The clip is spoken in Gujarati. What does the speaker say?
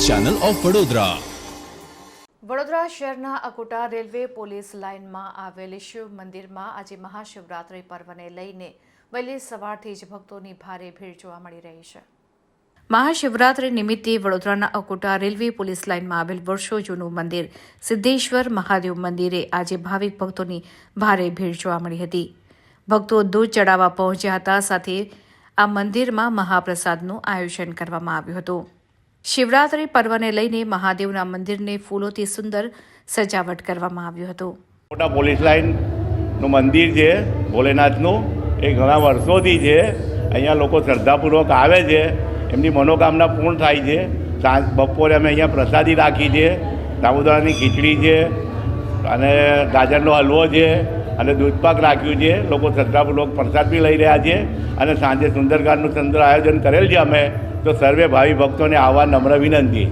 Channel of Vadodara. વડોદરા શહેરના અકોટા રેલવે પોલીસ લાઇનમાં આવેલ શિવ મંદિરમાં આજે મહાશિવરાત્રિ પર્વને લઈને વહેલી સવારથી જ ભક્તોની ભારે ભીડ જોવા મળી રહી છે। મહાશિવરાત્રિ નિમિત્તે વડોદરાના અકોટા રેલવે પોલીસ લાઇનમાં આવેલ વર્ષો જૂનું મંદિર સિદ્ધેશ્વર મહાદેવ મંદિરે આજે ભાવિક ભક્તોની ભારે ભીડ જોવા મળી હતી। ભક્તો દૂધ ચડાવવા પહોંચ્યા હતા, સાથે આ મંદિરમાં મહાપ્રસાદનું આયોજન કરવામાં આવ્યું હતું। શિવરાત્રિ પર્વને લઈને મહાદેવના મંદિરને ફૂલોથી સુંદર સજાવટ કરવામાં આવ્યું હતું। મોટા પોલીસ લાઇનનું મંદિર છે ભોલેનાથનું, એ ઘણા વર્ષોથી છે। અહીંયા લોકો શ્રદ્ધાપૂર્વક આવે છે, એમની મનોકામના પૂર્ણ થાય છે। બપોરે અમે અહીંયા પ્રસાદી રાખી છે, સાબુદાણાની ખીચડી છે અને ગાજરનો હલવો છે અને દૂધપાક રાખ્યું છે। લોકો શ્રદ્ધાપૂર્વક પ્રસાદ બી લઈ રહ્યા છે અને સાંજે સુંદરકાંડનું સુંદર આયોજન કરેલ છે અમે। તો સર્વે ભાવિ ભક્તોને આવવા નમ્ર વિનંતી।